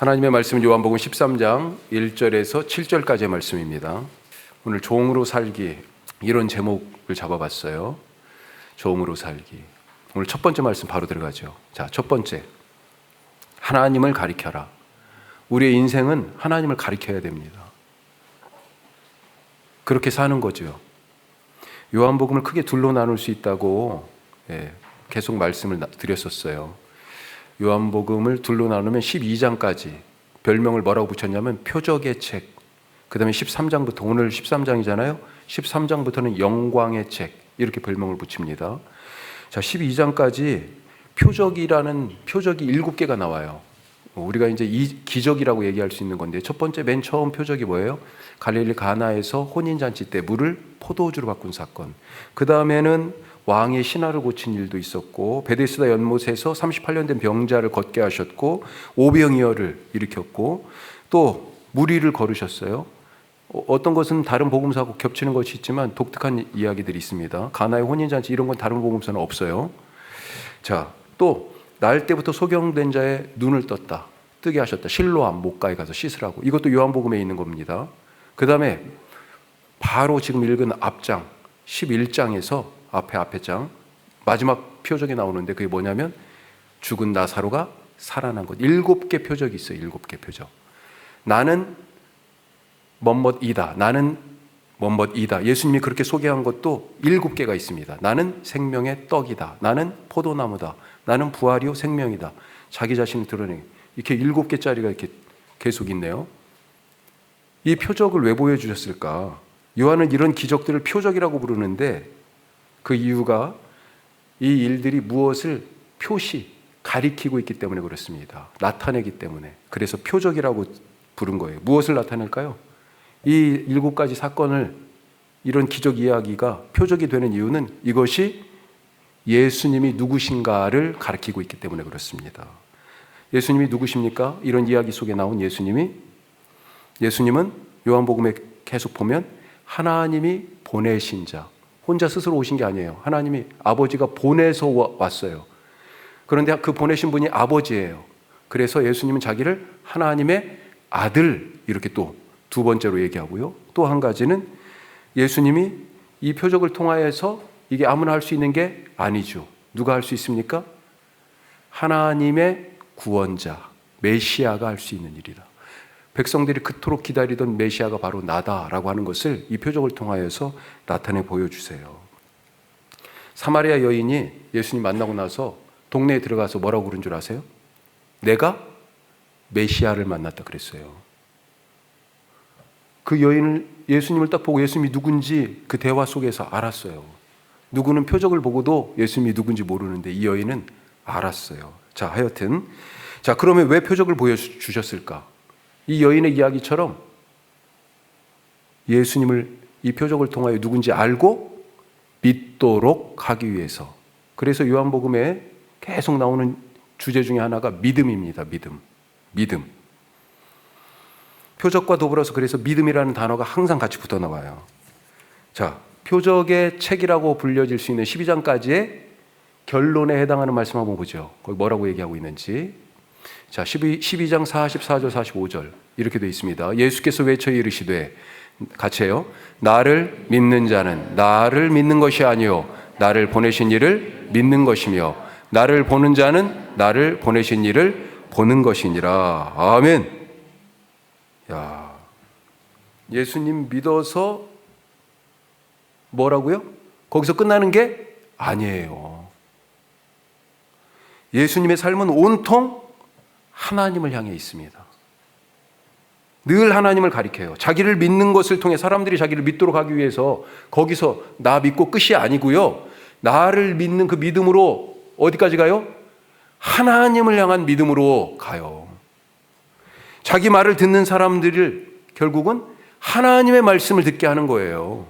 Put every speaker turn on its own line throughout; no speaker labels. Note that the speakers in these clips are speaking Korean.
하나님의 말씀은 요한복음 13장 1절에서 7절까지의 말씀입니다. 오늘 종으로 살기, 이런 제목을 잡아봤어요. 종으로 살기. 오늘 첫 번째 말씀 바로 들어가죠. 자, 첫 번째, 하나님을 가리켜라. 우리의 인생은 하나님을 가리켜야 됩니다. 그렇게 사는 거죠. 요한복음을 크게 둘로 나눌 수 있다고 계속 말씀을 드렸었어요. 요한복음을 둘로 나누면 12장까지 별명을 뭐라고 붙였냐면 표적의 책, 그 다음에 13장부터, 오늘 13장이잖아요. 13장부터는 영광의 책, 이렇게 별명을 붙입니다. 자, 12장까지 표적이라는 표적이 7개가 나와요. 우리가 이제 이 기적이라고 얘기할 수 있는 건데, 첫 번째 맨 처음 표적이 뭐예요? 갈릴리 가나에서 혼인잔치 때 물을 포도주로 바꾼 사건. 그 다음에는 왕의 신하를 고친 일도 있었고, 베데스다 연못에서 38년 된 병자를 걷게 하셨고, 오병이어를 일으켰고, 또 무리를 걸으셨어요. 어떤 것은 다른 복음서하고 겹치는 것이 있지만 독특한 이야기들이 있습니다. 가나의 혼인잔치, 이런 건 다른 복음서는 없어요. 자, 또 날 때부터 소경된 자의 눈을 떴다, 뜨게 하셨다. 실로암 목가에 가서 씻으라고. 이것도 요한복음에 있는 겁니다. 그 다음에 바로 지금 읽은 앞장 11장에서 앞에 장 마지막 표적이 나오는데, 그게 뭐냐면 죽은 나사로가 살아난 것. 7개 표적이 있어요. 7개 표적. 나는 멋멋이다. 나는 멋멋이다. 예수님이 그렇게 소개한 것도 7개가 있습니다. 나는 생명의 떡이다. 나는 포도나무다. 나는 부활이요 생명이다. 자기 자신을 드러내기. 이렇게 7개짜리가 이렇게 계속 있네요. 이 표적을 왜 보여주셨을까? 요한은 이런 기적들을 표적이라고 부르는데, 그 이유가 이 일들이 무엇을 가리키고 있기 때문에 그렇습니다. 나타내기 때문에. 그래서 표적이라고 부른 거예요. 무엇을 나타낼까요? 이 7가지 사건을, 이런 기적 이야기가 표적이 되는 이유는 이것이 예수님이 누구신가를 가리키고 있기 때문에 그렇습니다. 예수님이 누구십니까? 이런 이야기 속에 나온 예수님은 요한복음에 계속 보면 하나님이 보내신 자, 혼자 스스로 오신 게 아니에요. 하나님이, 아버지가 보내서 왔어요. 그런데 그 보내신 분이 아버지예요. 그래서 예수님은 자기를 하나님의 아들, 이렇게 또 두 번째로 얘기하고요. 또 한 가지는 예수님이 이 표적을 통하여서 이게 아무나 할 수 있는 게 아니죠. 누가 할 수 있습니까? 하나님의 구원자, 메시아가 할 수 있는 일이다. 백성들이 그토록 기다리던 메시아가 바로 나다라고 하는 것을 이 표적을 통하여서 나타내 보여주세요. 사마리아 여인이 예수님 만나고 나서 동네에 들어가서 뭐라고 그런 줄 아세요? 내가 메시아를 만났다 그랬어요. 그 여인을, 예수님을 딱 보고 예수님이 누군지 그 대화 속에서 알았어요. 누구는 표적을 보고도 예수님이 누군지 모르는데 이 여인은 알았어요. 자, 하여튼, 자, 그러면 왜 표적을 보여주셨을까? 이 여인의 이야기처럼 예수님을 이 표적을 통하여 누군지 알고 믿도록 하기 위해서. 그래서 요한복음에 계속 나오는 주제 중에 하나가 믿음입니다. 믿음. 표적과 더불어서 그래서 믿음이라는 단어가 항상 같이 붙어 나와요. 자, 표적의 책이라고 불려질 수 있는 12장까지의 결론에 해당하는 말씀 한번 보죠. 거기 뭐라고 얘기하고 있는지. 자, 12장 44절 45절 이렇게 되어 있습니다. 예수께서 외쳐 이르시되, 같이 해요. 나를 믿는 자는 나를 믿는 것이 아니요 나를 보내신 이를 믿는 것이며, 나를 보는 자는 나를 보내신 이를 보는 것이니라. 아멘. 야, 예수님 믿어서 뭐라고요? 거기서 끝나는 게 아니에요. 예수님의 삶은 온통 하나님을 향해 있습니다. 늘 하나님을 가리켜요. 자기를 믿는 것을 통해 사람들이 자기를 믿도록 하기 위해서 거기서 나 믿고 끝이 아니고요. 나를 믿는 그 믿음으로 어디까지 가요? 하나님을 향한 믿음으로 가요. 자기 말을 듣는 사람들을 결국은 하나님의 말씀을 듣게 하는 거예요.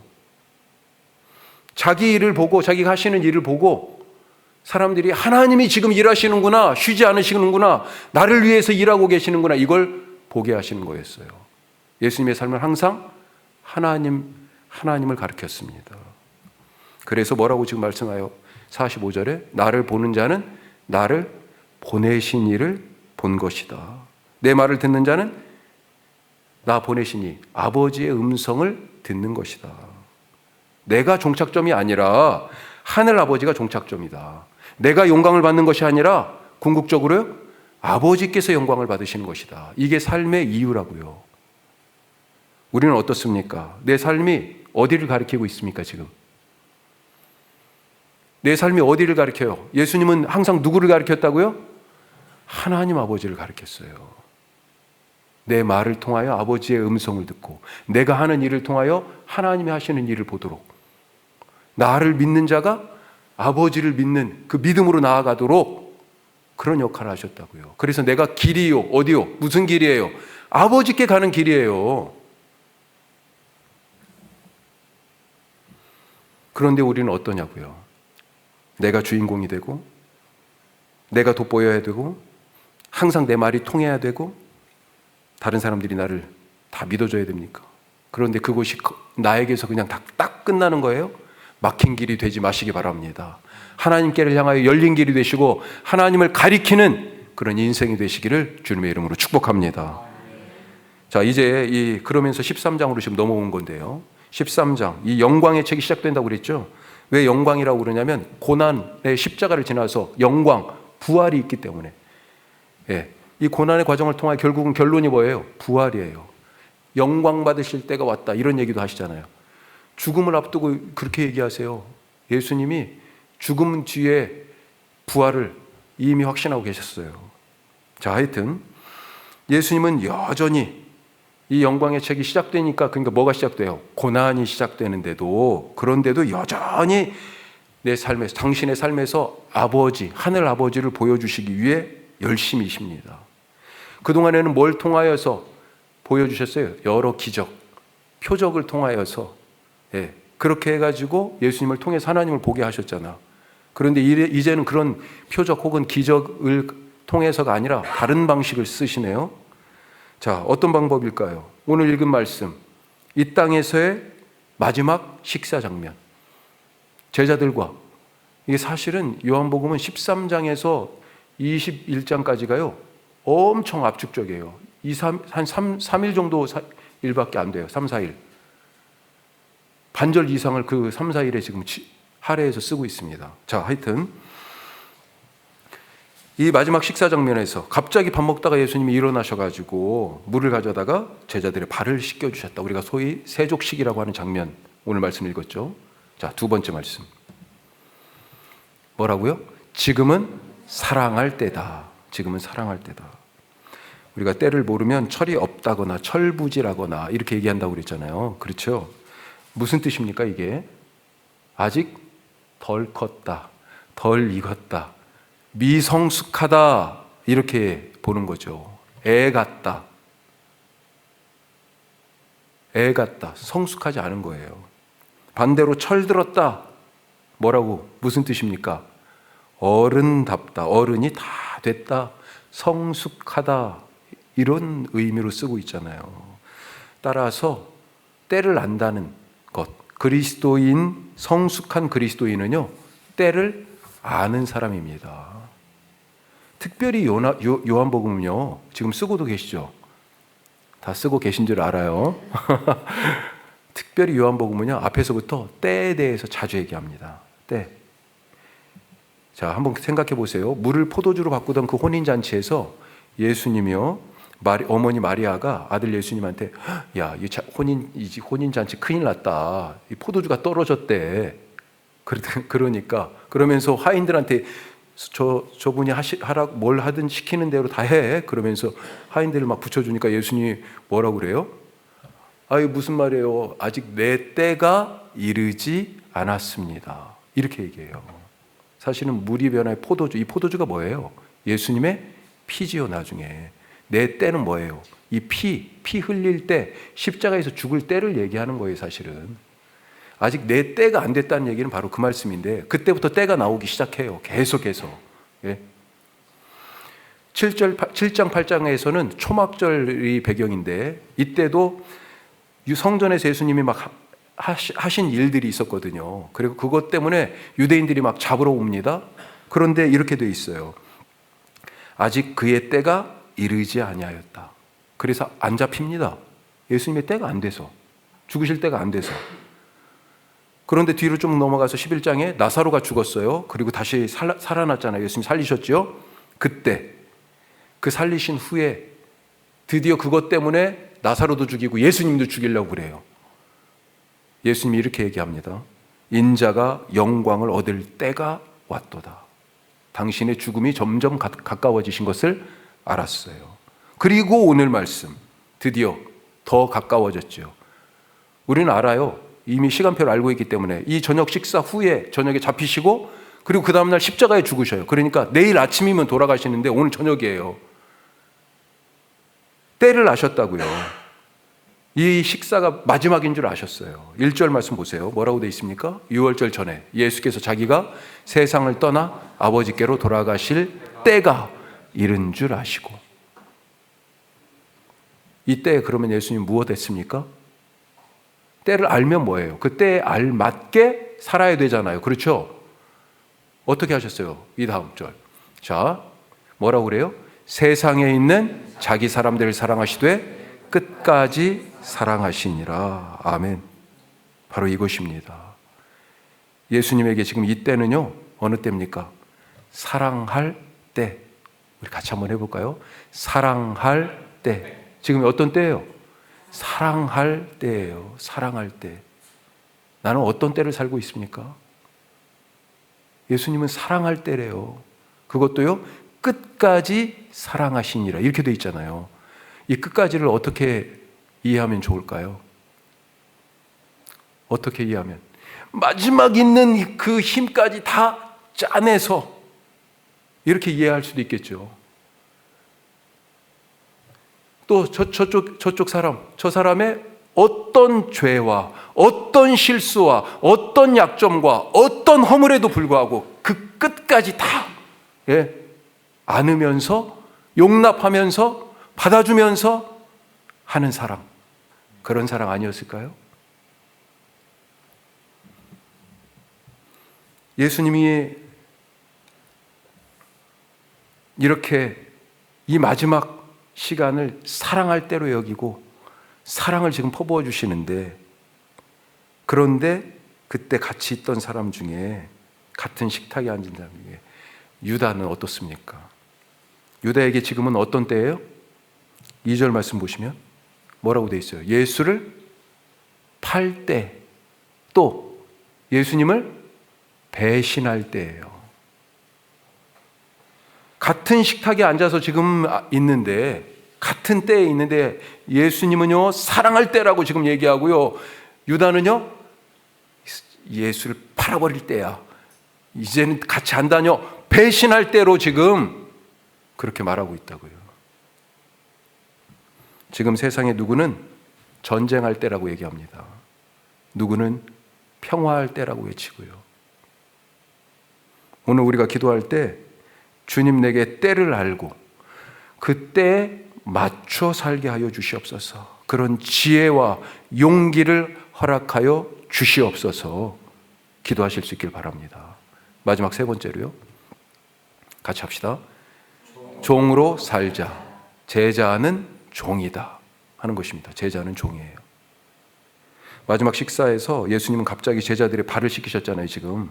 자기 일을 보고, 자기가 하시는 일을 보고 사람들이 하나님이 지금 일하시는구나, 쉬지 않으시는구나, 나를 위해서 일하고 계시는구나, 이걸 보게 하시는 거였어요. 예수님의 삶은 항상 하나님을 가르쳤습니다. 그래서 뭐라고 지금 말씀하여 45절에 나를 보는 자는 나를 보내신 이를 본 것이다. 내 말을 듣는 자는 나 보내시니 아버지의 음성을 듣는 것이다. 내가 종착점이 아니라 하늘 아버지가 종착점이다. 내가 영광을 받는 것이 아니라 궁극적으로 아버지께서 영광을 받으시는 것이다. 이게 삶의 이유라고요. 우리는 어떻습니까? 내 삶이 어디를 가리키고 있습니까, 지금? 내 삶이 어디를 가리켜요? 예수님은 항상 누구를 가리켰다고요? 하나님 아버지를 가리켰어요. 내 말을 통하여 아버지의 음성을 듣고 내가 하는 일을 통하여 하나님이 하시는 일을 보도록, 나를 믿는 자가 아버지를 믿는 그 믿음으로 나아가도록 그런 역할을 하셨다고요. 그래서 내가 길이요, 어디요? 무슨 길이에요? 아버지께 가는 길이에요. 그런데 우리는 어떠냐고요? 내가 주인공이 되고 내가 돋보여야 되고 항상 내 말이 통해야 되고 다른 사람들이 나를 다 믿어줘야 됩니까? 그런데 그것이 나에게서 그냥 딱 끝나는 거예요? 막힌 길이 되지 마시기 바랍니다. 하나님께를 향하여 열린 길이 되시고 하나님을 가리키는 그런 인생이 되시기를 주님의 이름으로 축복합니다. 자, 이제 그러면서 13장으로 지금 넘어온 건데요. 13장, 이 영광의 책이 시작된다고 그랬죠. 왜 영광이라고 그러냐면 고난의 십자가를 지나서 영광, 부활이 있기 때문에. 예, 이 고난의 과정을 통해 결국은 결론이 뭐예요? 부활이에요. 영광 받으실 때가 왔다, 이런 얘기도 하시잖아요. 죽음을 앞두고 그렇게 얘기하세요. 예수님이 죽음 뒤에 부활을 이미 확신하고 계셨어요. 자, 하여튼 예수님은 여전히 이 영광의 책이 시작되니까, 그러니까 뭐가 시작돼요? 고난이 시작되는데도, 그런데도 여전히 내 삶에서, 당신의 삶에서 아버지, 하늘 아버지를 보여주시기 위해 열심히십니다. 그동안에는 뭘 통하여서 보여주셨어요? 여러 기적, 표적을 통하여서. 예, 그렇게 해가지고 예수님을 통해서 하나님을 보게 하셨잖아. 그런데 이제는 그런 표적 혹은 기적을 통해서가 아니라 다른 방식을 쓰시네요. 자, 어떤 방법일까요? 오늘 읽은 말씀, 이 땅에서의 마지막 식사 장면, 제자들과, 이게 사실은 요한복음은 13장에서 21장까지가요 엄청 압축적이에요. 한 3일 정도 일밖에 안 돼요. 3, 4일. 반절 이상을 그 3, 4일에 지금 할애해서 쓰고 있습니다. 자, 하여튼 이 마지막 식사 장면에서 갑자기 밥 먹다가 예수님이 일어나셔가지고 물을 가져다가 제자들의 발을 씻겨주셨다. 우리가 소위 세족식이라고 하는 장면, 오늘 말씀 읽었죠. 자, 두 번째 말씀 뭐라고요? 지금은 사랑할 때다. 지금은 사랑할 때다. 우리가 때를 모르면 철이 없다거나 철부지라거나 이렇게 얘기한다고 그랬잖아요. 그렇죠? 무슨 뜻입니까 이게? 아직 덜 컸다, 덜 익었다, 미성숙하다, 이렇게 보는 거죠. 애 같다, 애 같다, 성숙하지 않은 거예요. 반대로 철들었다, 뭐라고? 무슨 뜻입니까? 어른답다, 어른이 다 됐다, 성숙하다, 이런 의미로 쓰고 있잖아요. 따라서 때를 안다는 것, 그리스도인, 성숙한 그리스도인은요 때를 아는 사람입니다. 특별히 요한복음은요 지금 쓰고도 계시죠. 다 쓰고 계신 줄 알아요. 특별히 요한복음은요 앞에서부터 때에 대해서 자주 얘기합니다. 때. 자, 한번 생각해 보세요. 물을 포도주로 바꾸던 그 혼인잔치에서 예수님이요, 어머니 마리아가 아들 예수님한테, 야, 이 혼인잔치 큰일 났다, 이 포도주가 떨어졌대. 그러니까 그러면서 하인들한테 저분이 하라고 뭘 하든 시키는 대로 다 해. 그러면서 하인들을 막 붙여주니까 예수님이 뭐라고 그래요? 아이, 무슨 말이에요? 아직 내 때가 이르지 않았습니다. 이렇게 얘기해요. 사실은 물이 변화의 포도주, 이 포도주가 뭐예요? 예수님의 피지요. 나중에 내 때는 뭐예요? 이 피 흘릴 때, 십자가에서 죽을 때를 얘기하는 거예요. 사실은 아직 내 때가 안 됐다는 얘기는 바로 그 말씀인데, 그때부터 때가 나오기 시작해요. 계속해서. 예? 7장 8장에서는 초막절이 배경인데, 이때도 성전에서 예수님이 막 하신 일들이 있었거든요. 그리고 그것 때문에 유대인들이 막 잡으러 옵니다. 그런데 이렇게 돼 있어요. 아직 그의 때가 이르지 아니하였다. 그래서 안 잡힙니다. 예수님의 때가 안 돼서, 죽으실 때가 안 돼서. 그런데 뒤로 좀 넘어가서 11장에 나사로가 죽었어요. 그리고 다시 살아났잖아요. 예수님 살리셨죠. 그때 그 살리신 후에 드디어 그것 때문에 나사로도 죽이고 예수님도 죽이려고 그래요. 예수님이 이렇게 얘기합니다. 인자가 영광을 얻을 때가 왔도다. 당신의 죽음이 점점 가까워지신 것을 알았어요. 그리고 오늘 말씀 드디어 더 가까워졌죠. 우리는 알아요. 이미 시간표를 알고 있기 때문에 이 저녁 식사 후에 저녁에 잡히시고 그리고 그 다음날 십자가에 죽으셔요. 그러니까 내일 아침이면 돌아가시는데 오늘 저녁이에요. 때를 아셨다고요. 이 식사가 마지막인 줄 아셨어요. 1절 말씀 보세요. 뭐라고 되어 있습니까? 유월절 전에 예수께서 자기가 세상을 떠나 아버지께로 돌아가실 때가 이른 줄 아시고. 이때 그러면 예수님 무엇 했습니까? 때를 알면 뭐예요? 그 때에 알맞게 살아야 되잖아요. 그렇죠? 어떻게 하셨어요? 이 다음 절. 자, 뭐라고 그래요? 세상에 있는 자기 사람들을 사랑하시되 끝까지 사랑하시니라. 아멘. 바로 이것입니다. 예수님에게 지금 이 때는요, 어느 때입니까? 사랑할 때. 우리 같이 한번 해볼까요? 사랑할 때. 지금 어떤 때예요? 사랑할 때예요. 사랑할 때. 나는 어떤 때를 살고 있습니까? 예수님은 사랑할 때래요. 그것도요, 끝까지 사랑하시니라. 이렇게 돼 있잖아요. 이 끝까지를 어떻게 이해하면 좋을까요? 어떻게 이해하면? 마지막 있는 그 힘까지 다 짜내서 이렇게 이해할 수도 있겠죠. 또 저쪽 사람, 저 사람의 어떤 죄와 어떤 실수와 어떤 약점과 어떤 허물에도 불구하고 그 끝까지 다 안으면서 용납하면서 받아주면서 하는 사랑, 그런 사랑 아니었을까요? 예수님이 이렇게 이 마지막 시간을 사랑할 때로 여기고 사랑을 지금 퍼부어 주시는데, 그런데 그때 같이 있던 사람 중에, 같은 식탁에 앉은 사람 중에 유다는 어떻습니까? 유다에게 지금은 어떤 때예요? 2절 말씀 보시면 뭐라고 돼 있어요? 예수를 팔 때, 또 예수님을 배신할 때예요. 같은 식탁에 앉아서 지금 있는데, 같은 때에 있는데 예수님은요 사랑할 때라고 지금 얘기하고요, 유다는요 예수를 팔아버릴 때야, 이제는 같이 안 다녀, 배신할 때로 지금 그렇게 말하고 있다고요. 지금 세상에 누구는 전쟁할 때라고 얘기합니다. 누구는 평화할 때라고 외치고요. 오늘 우리가 기도할 때 주님 내게 때를 알고 그 때에 맞춰 살게 하여 주시옵소서. 그런 지혜와 용기를 허락하여 주시옵소서 기도하실 수 있길 바랍니다. 마지막 세 번째로요, 같이 합시다. 종으로 살자. 제자는 종이다 하는 것입니다. 제자는 종이에요. 마지막 식사에서 예수님은 갑자기 제자들의 발을 씻기셨잖아요. 지금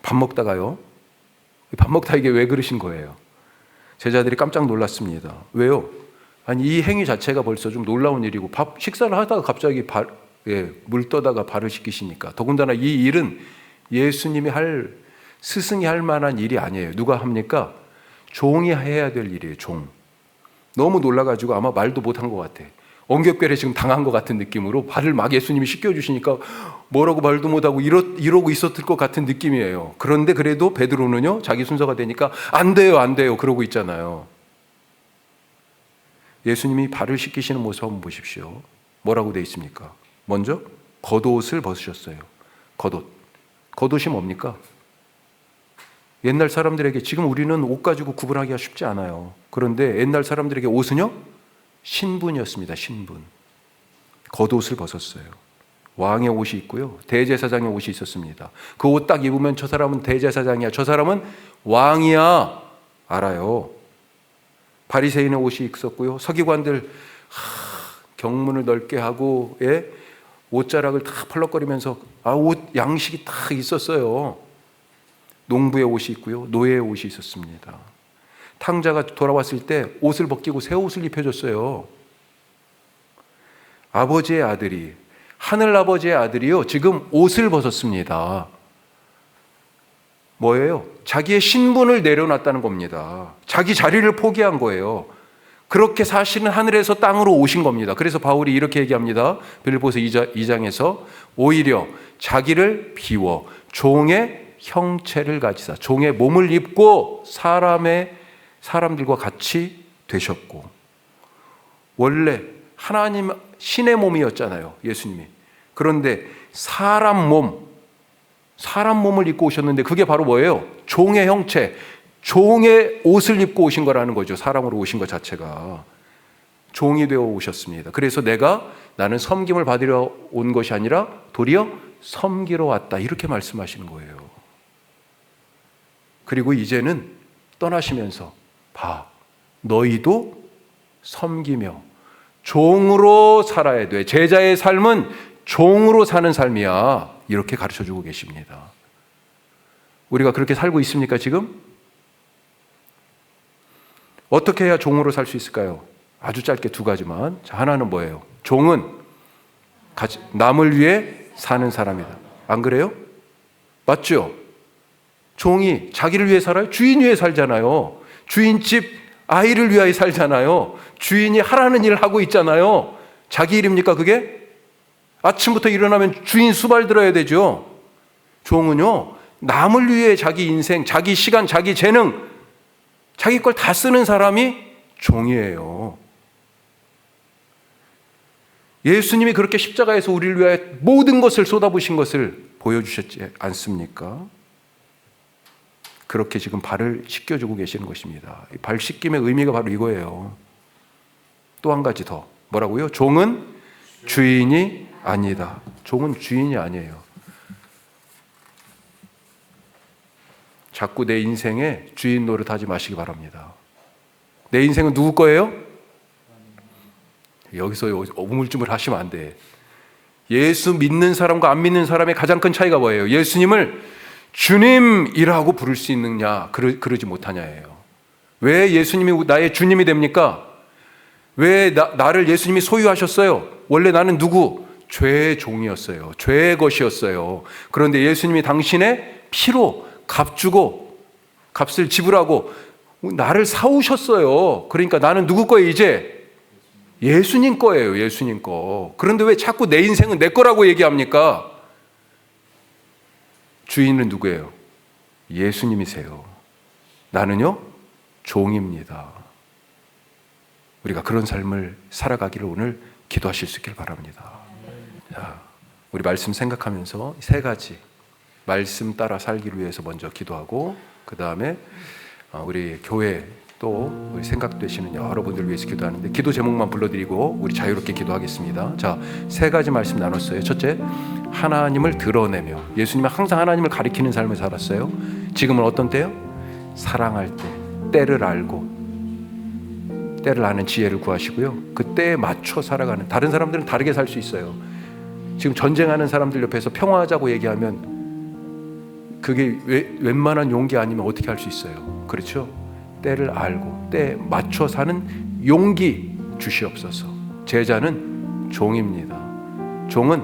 밥 먹다가요, 밥 먹다 이게 왜 그러신 거예요? 제자들이 깜짝 놀랐습니다. 왜요? 아니, 이 행위 자체가 벌써 좀 놀라운 일이고, 식사를 하다가 갑자기 물 떠다가 발을 씻기시니까, 더군다나 이 일은 예수님이 스승이 할 만한 일이 아니에요. 누가 합니까? 종이 해야 될 일이에요. 종. 너무 놀라가지고 아마 말도 못한 것 같아. 엉겹결에 지금 당한 것 같은 느낌으로 발을 막 예수님이 씻겨주시니까 뭐라고 말도 못하고 이러고 있었을 것 같은 느낌이에요. 그런데 그래도 베드로는요, 자기 순서가 되니까 안 돼요, 안 돼요 그러고 있잖아요. 예수님이 발을 씻기시는 모습 한번 보십시오. 뭐라고 되어 있습니까? 먼저 겉옷을 벗으셨어요. 겉옷이 뭡니까? 옛날 사람들에게, 지금 우리는 옷 가지고 구분하기가 쉽지 않아요. 그런데 옛날 사람들에게 옷은요, 신분이었습니다. 신분. 겉옷을 벗었어요. 왕의 옷이 있고요, 대제사장의 옷이 있었습니다. 그 옷 딱 입으면 저 사람은 대제사장이야, 저 사람은 왕이야, 알아요. 바리새인의 옷이 있었고요. 서기관들 경문을 넓게 하고 옷자락을 다 펄럭거리면서 옷 양식이 다 있었어요. 농부의 옷이 있고요. 노예의 옷이 있었습니다. 탕자가 돌아왔을 때 옷을 벗기고 새 옷을 입혀줬어요. 아버지의 아들이, 하늘아버지의 아들이요, 지금 옷을 벗었습니다. 뭐예요? 자기의 신분을 내려놨다는 겁니다. 자기 자리를 포기한 거예요. 그렇게 사실은 하늘에서 땅으로 오신 겁니다. 그래서 바울이 이렇게 얘기합니다. 빌립보서 2장에서 오히려 자기를 비워 종의 형체를 가지사 종의 몸을 입고 사람들과 같이 되셨고, 원래 하나님 신의 몸이었잖아요, 예수님이. 그런데 사람 몸을 입고 오셨는데 그게 바로 뭐예요? 종의 형체, 종의 옷을 입고 오신 거라는 거죠. 사람으로 오신 것 자체가 종이 되어 오셨습니다. 그래서 나는 섬김을 받으러 온 것이 아니라 도리어 섬기러 왔다, 이렇게 말씀하시는 거예요. 그리고 이제는 떠나시면서 너희도 섬기며 종으로 살아야 돼. 제자의 삶은 종으로 사는 삶이야, 이렇게 가르쳐주고 계십니다. 우리가 그렇게 살고 있습니까 지금? 어떻게 해야 종으로 살 수 있을까요? 아주 짧게 두 가지만. 하나는 뭐예요? 종은 남을 위해 사는 사람이다. 안 그래요? 맞죠? 종이 자기를 위해 살아요? 주인 위해 살잖아요. 주인집 아이를 위하여 살잖아요. 주인이 하라는 일을 하고 있잖아요. 자기 일입니까 그게? 아침부터 일어나면 주인 수발 들어야 되죠. 종은요, 남을 위해 자기 인생, 자기 시간, 자기 재능, 자기 걸 다 쓰는 사람이 종이에요. 예수님이 그렇게 십자가에서 우리를 위하여 모든 것을 쏟아부으신 것을 보여주셨지 않습니까? 그렇게 지금 발을 씻겨주고 계시는 것입니다. 발 씻김의 의미가 바로 이거예요. 또 한 가지 더. 뭐라고요? 종은 주인이 아니다. 종은 주인이 아니에요. 자꾸 내 인생에 주인 노릇하지 마시기 바랍니다. 내 인생은 누구 거예요? 여기서 우물쭈물 하시면 안 돼. 예수 믿는 사람과 안 믿는 사람의 가장 큰 차이가 뭐예요? 예수님을 주님이라고 부를 수 있느냐, 그러지 못하냐예요. 왜 예수님이 나의 주님이 됩니까? 왜 나를 예수님이 소유하셨어요? 원래 나는 누구? 죄의 종이었어요. 죄의 것이었어요. 그런데 예수님이 당신의 피로 값주고 값을 지불하고 나를 사오셨어요. 그러니까 나는 누구 거예요 이제? 예수님 거예요. 예수님 거. 그런데 왜 자꾸 내 인생은 내 거라고 얘기합니까? 주인은 누구예요? 예수님이세요. 나는요, 종입니다. 우리가 그런 삶을 살아가기를 오늘 기도하실 수 있길 바랍니다. 자, 우리 말씀 생각하면서 세 가지 말씀 따라 살기를 위해서 먼저 기도하고, 그 다음에 우리 교회 또 우리 생각되시는 여러분들 위해서 기도하는데, 기도 제목만 불러드리고 우리 자유롭게 기도하겠습니다. 자, 세 가지 말씀 나눴어요. 첫째, 하나님을 드러내며. 예수님은 항상 하나님을 가리키는 삶을 살았어요. 지금은 어떤 때요? 사랑할 때, 때를 알고, 때를 아는 지혜를 구하시고요. 그 때에 맞춰 살아가는. 다른 사람들은 다르게 살 수 있어요. 지금 전쟁하는 사람들 옆에서 평화하자고 얘기하면 그게 웬만한 용기 아니면 어떻게 할 수 있어요? 그렇죠? 때를 알고 때에 맞춰 사는 용기 주시옵소서. 제자는 종입니다. 종은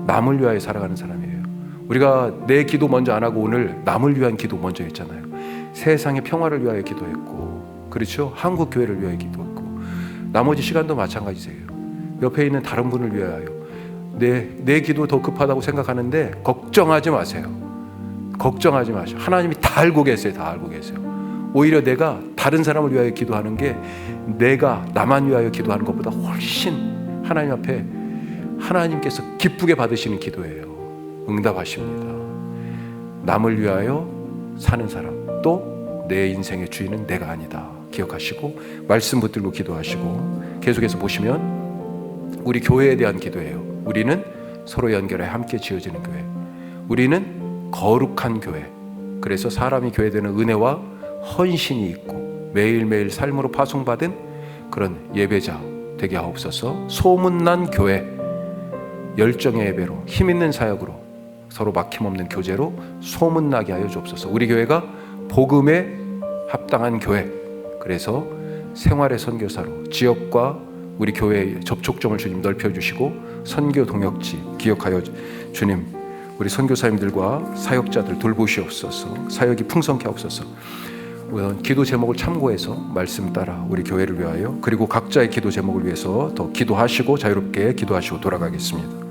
남을 위하여 살아가는 사람이에요. 우리가 내 기도 먼저 안 하고 오늘 남을 위한 기도 먼저 했잖아요. 세상의 평화를 위하여 기도했고, 그렇죠? 한국 교회를 위하여 기도했고, 나머지 시간도 마찬가지세요. 옆에 있는 다른 분을 위하여. 내 기도 더 급하다고 생각하는데 걱정하지 마세요. 걱정하지 마세요. 하나님이 다 알고 계세요. 다 알고 계세요. 오히려 내가 다른 사람을 위하여 기도하는 게 내가 나만 위하여 기도하는 것보다 훨씬 하나님 앞에 하나님께서 기쁘게 받으시는 기도예요. 응답하십니다. 남을 위하여 사는 사람, 또 내 인생의 주인은 내가 아니다 기억하시고 말씀 붙들고 기도하시고, 계속해서 보시면 우리 교회에 대한 기도예요. 우리는 서로 연결해 함께 지어지는 교회, 우리는 거룩한 교회. 그래서 사람이 교회 되는 은혜와 헌신이 있고, 매일매일 삶으로 파송받은 그런 예배자 되게 하옵소서. 소문난 교회, 열정의 예배로, 힘있는 사역으로, 서로 막힘없는 교제로 소문나게 하여 주옵소서. 우리 교회가 복음에 합당한 교회, 그래서 생활의 선교사로 지역과 우리 교회의 접촉점을 주님 넓혀주시고 선교 동역지 기억하여 주님, 우리 선교사님들과 사역자들 돌보시옵소서. 사역이 풍성케 하옵소서. 기도 제목을 참고해서 말씀 따라 우리 교회를 위하여, 그리고 각자의 기도 제목을 위해서 더 기도하시고 자유롭게 기도하시고 돌아가겠습니다.